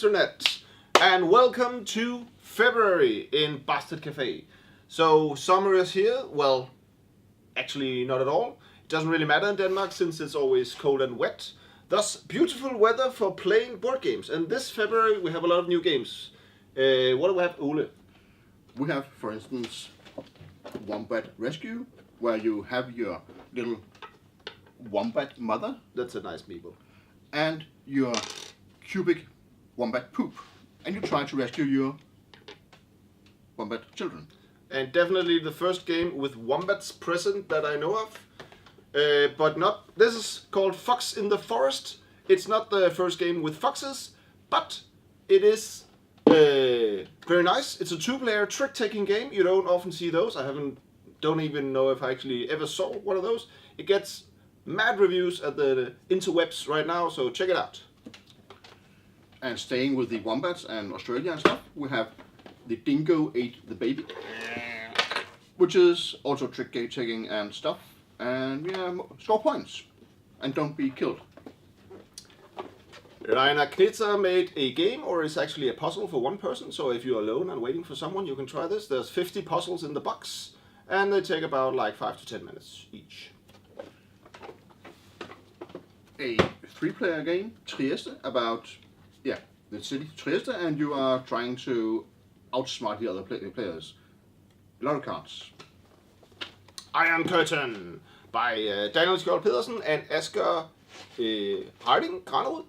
internet, and welcome to February in Bastard Café. So summer is here. Well, actually not at all. It doesn't really matter in Denmark since it's always cold and wet. Thus, beautiful weather for playing board games. And this February we have a lot of new games. What do we have, Ole? We have, for instance, Wombat Rescue, where you have your little wombat mother. That's a nice meeple. And your cubic wombat poop. And you try to rescue your wombat children. And definitely the first game with wombats present that I know of. But not. This is called Fox in the Forest. It's not the first game with foxes, but it is very nice. It's a two-player trick-taking game. You don't often see those. Don't even know if I actually ever saw one of those. It gets mad reviews at the interwebs right now, so check it out. And staying with the wombats and Australia and stuff, we have The Dingo Ate the Baby, which is also trick-taking and stuff. And score points and don't be killed. Rainer Knitzer made a game, or it's actually a puzzle for one person. So if you're alone and waiting for someone, you can try this. There's 50 puzzles in the box, and they take about like 5 to 10 minutes each. A 3-player game, Trieste, about the city Trieste, and you are trying to outsmart the other players. A lot of cards. Iron Curtain by Daniel Skjold Pedersen and Asger Harding Granrud.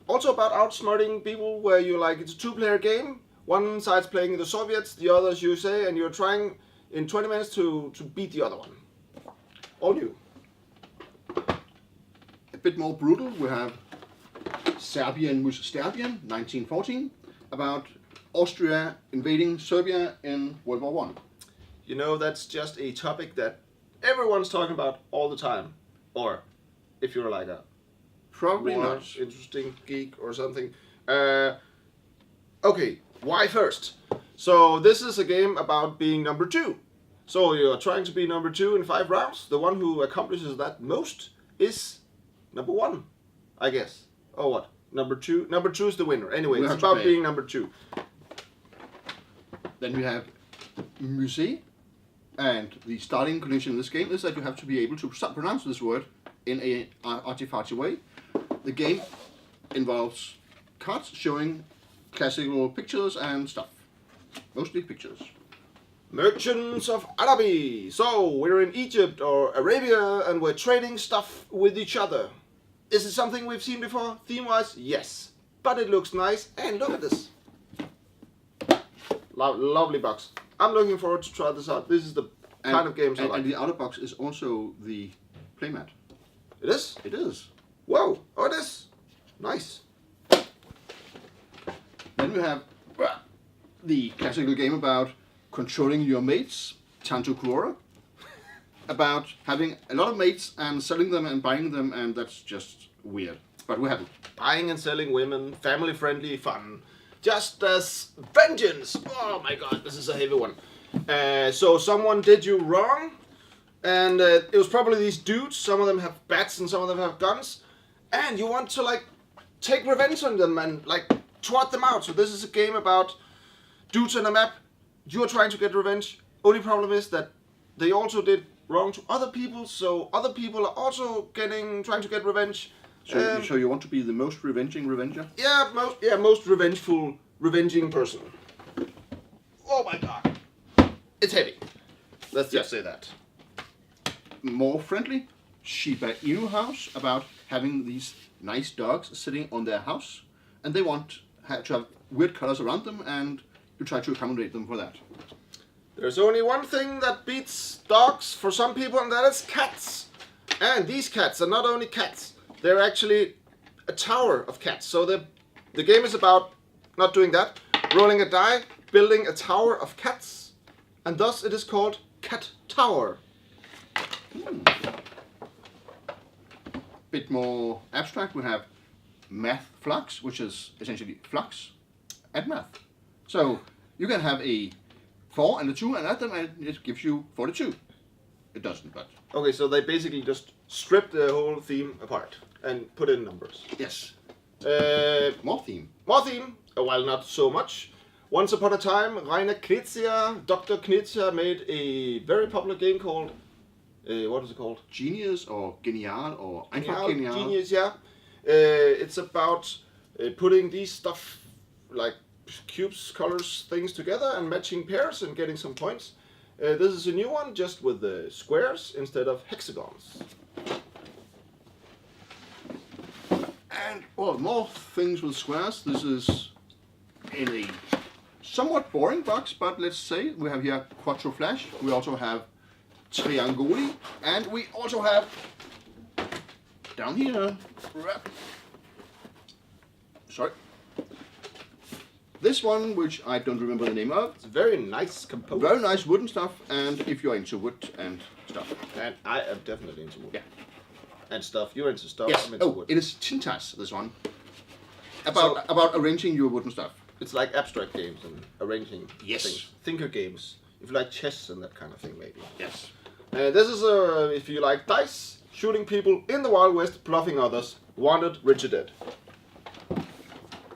Also about outsmarting people, where it's a two-player game. One side's playing the Soviets, the other's USA, and you're trying in 20 minutes to beat the other one. All new. A bit more brutal, we have Serbian mus Serbian, 1914, about Austria invading Serbia in World War I. You know, that's just a topic that everyone's talking about all the time. Or if you're like a Probably more not interesting geek or something. Okay, why first? So this is a game about being number 2. So you're trying to be number 2 in 5 rounds. The one who accomplishes that most is number 1, I guess. Oh, what? Number 2? Number 2 is the winner. Anyway, it's about being number 2. Then we have Musée, and the starting condition in this game is that you have to be able to pronounce this word in an artifarty way. The game involves cards showing classical pictures and stuff. Mostly pictures. Merchants of Araby. So we're in Egypt or Arabia and we're trading stuff with each other. Is it something we've seen before? Theme-wise, yes. But it looks nice, and look at this. Lovely box. I'm looking forward to try this out. This is the kind of games I like. And the outer box is also the playmat. It is? It is. Whoa! Oh, it is. Nice. Then we have the classical game about controlling your mates, Tanto Cuore. About having a lot of mates and selling them and buying them, and that's just weird. But we have it. Buying and selling women, family-friendly fun. Just as vengeance. Oh my god, this is a heavy one. So someone did you wrong, and it was probably these dudes. Some of them have bats and some of them have guns, and you want to take revenge on them and twat them out. So this is a game about dudes on a map. You're trying to get revenge. Only problem is that they also did wrong to other people, so other people are also trying to get revenge. So you want to be the most revenging revenger? Yeah, most revengeful revenging person. Oh my god. It's heavy. Let's just say that. More friendly, Shiba Inu house, about having these nice dogs sitting on their house, and they want to have weird colors around them, and you try to accommodate them for that. There's only one thing that beats dogs for some people, and that is cats. And these cats are not only cats, they're actually a tower of cats. So the game is about not doing that, rolling a die, building a tower of cats, and thus it is called Cat Tower. Bit more abstract, we have Math Flux, which is essentially flux and math. So you can have a 4 and a 2 and add them, and it gives you 42. It doesn't, but... Okay, so they basically just strip the whole theme apart and put in numbers. Yes. More theme. More theme. Well, not so much. Once upon a time, Rainer Knizia, Dr. Knizia, made a very popular game called, what is it called? Genius or Genial or Einfach Genial. Genius, yeah. It's about putting these stuff, like cubes, colors, things together and matching pairs and getting some points. This is a new one, just with the squares instead of hexagons. And, well, more things with squares. This is in a somewhat boring box, but let's say we have here Quattro Flash. We also have Triangoli, and we also have down here, sorry, this one, which I don't remember the name of. It's very nice component. Very nice wooden stuff, and if you're into wood and stuff. And I am definitely into wood. Yeah. And stuff. You're into stuff. Yes. I'm into Oh, wood. it is Tintas, this one. About arranging your wooden stuff. It's like abstract games and arranging Yes. things. Thinker games. If you like chess and that kind of thing, maybe. Yes. This is if you like dice, shooting people in the Wild West, bluffing others, wanted, rich or dead.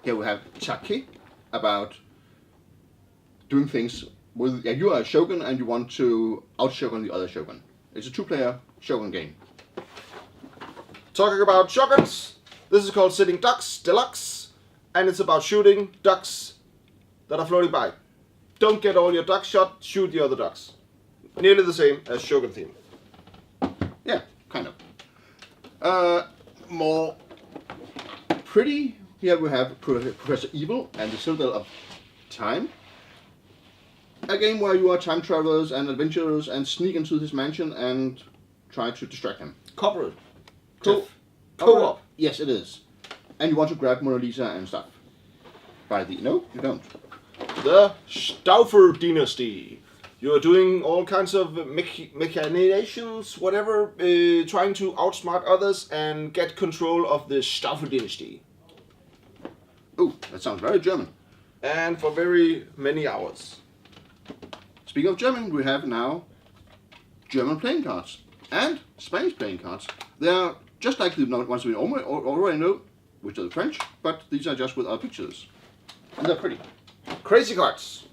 Here we have Take, about doing things with, you are a shogun and you want to out-shogun the other shogun. It's a two-player shogun game. Talking about shoguns, this is called Sitting Ducks Deluxe, and it's about shooting ducks that are floating by. Don't get all your ducks shot, shoot the other ducks. Nearly the same as Shogun theme. Yeah, kind of. More pretty, here we have Professor Evil and the Citadel of Time. A game where you are time travelers and adventurers and sneak into this mansion and try to distract him. Corporate. Co-op. Yes, it is. And you want to grab Mona Lisa and stuff. No, you don't. The Stauffer Dynasty. You're doing all kinds of machinations, whatever, trying to outsmart others and get control of the Stauffer Dynasty. Oh, that sounds very German. And for very many hours. Speaking of German, we have now German playing cards and Spanish playing cards. They are just like the ones we already know, which are the French, but these are just with our pictures. And they're pretty. Crazy cards.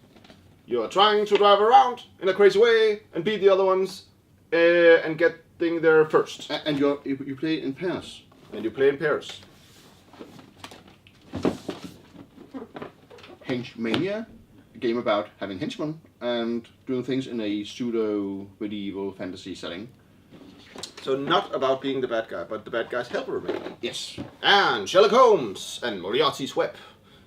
You're trying to drive around in a crazy way and beat the other ones and getting there first. And you play in pairs. And you play in pairs. Henchmania, a game about having henchmen and doing things in a pseudo-medieval fantasy setting. So not about being the bad guy, but the bad guy's helper, maybe. Yes. And Sherlock Holmes and Moriarty's Web.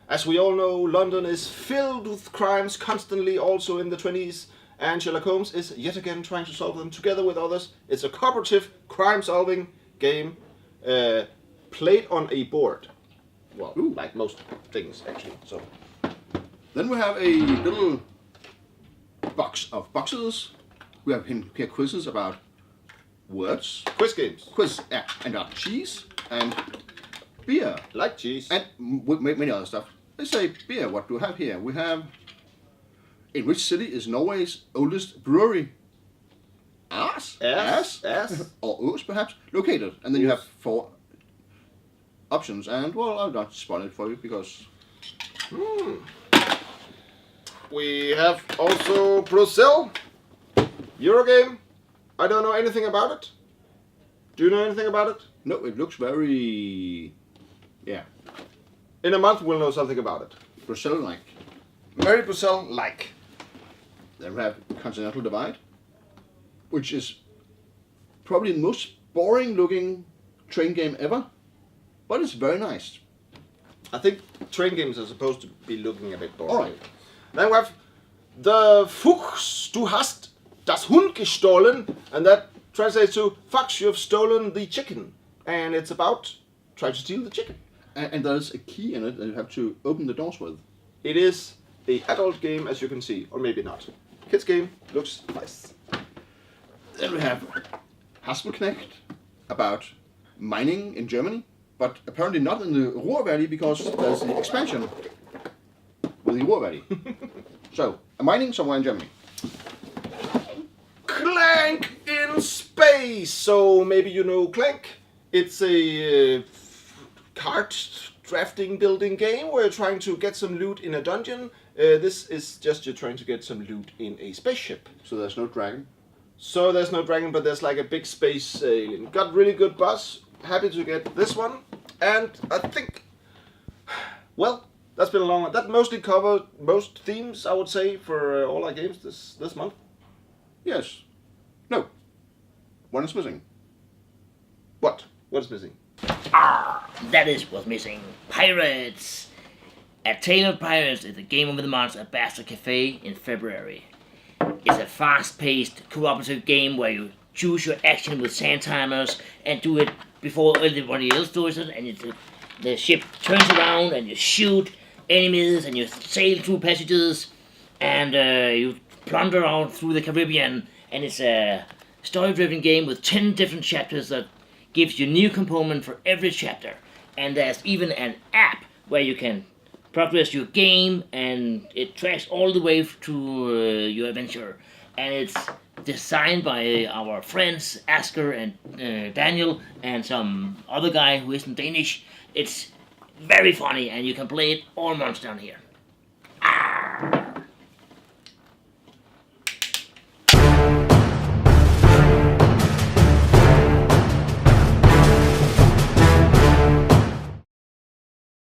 As we all know, London is filled with crimes constantly, also in the 20s, and Sherlock Holmes is yet again trying to solve them together with others. It's a cooperative crime-solving game played on a board. Well, like most things, actually. So. Then we have a little box of boxes. We have here quizzes about words. Quiz games. Yeah, and about cheese and beer. Like cheese. And many other stuff. Let's say beer, what do we have here? We have, in which city is Norway's oldest brewery? Ars? Or Ås, perhaps, located. And then you have 4 options. And, well, I'll not spoil it for you, because... We have also Brazil. Eurogame. I don't know anything about it. Do you know anything about it? No, it looks very... yeah. In a month we'll know something about it. Brazil-like. Very Brazil-like. Then we have Continental Divide, which is probably the most boring-looking train game ever, but it's very nice. I think train games are supposed to be looking a bit boring. All right. Then we have the Fuchs, du hast das Hund gestohlen, and that translates to Fox, you have stolen the chicken. And it's about trying to steal the chicken. And there's a key in it that you have to open the doors with. It is an adult game, as you can see, or maybe not. Kids game, looks nice. Then we have Hasselknecht, about mining in Germany, but apparently not in the Ruhr Valley because there's the expansion with the Ruhr Valley. So, mining somewhere in Germany. Clank in space! So maybe you know Clank. It's a card drafting building game where you're trying to get some loot in a dungeon. This is just you're trying to get some loot in a spaceship. So there's no dragon. So there's no dragon, but there's like a big space alien. Got really good buzz. Happy to get this one. And I think, well, that's been a long one. That mostly covered most themes, I would say, for all our games this month. Yes. No. One is missing. What? What is missing? That is what's missing. Pirates! A Tale of Pirates is a game over the months at Bastard Café in February. It's a fast-paced, cooperative game where you choose your action with sand timers and do it before everybody else does it, and the ship turns around and you shoot enemies and you sail through passages and you plunder out through the Caribbean, and it's a story-driven game with 10 different chapters that gives you new component for every chapter, and there's even an app where you can progress your game and it tracks all the way to your adventure, and it's designed by our friends Asger and Daniel and some other guy who isn't Danish. It's very funny and you can play it all months down here.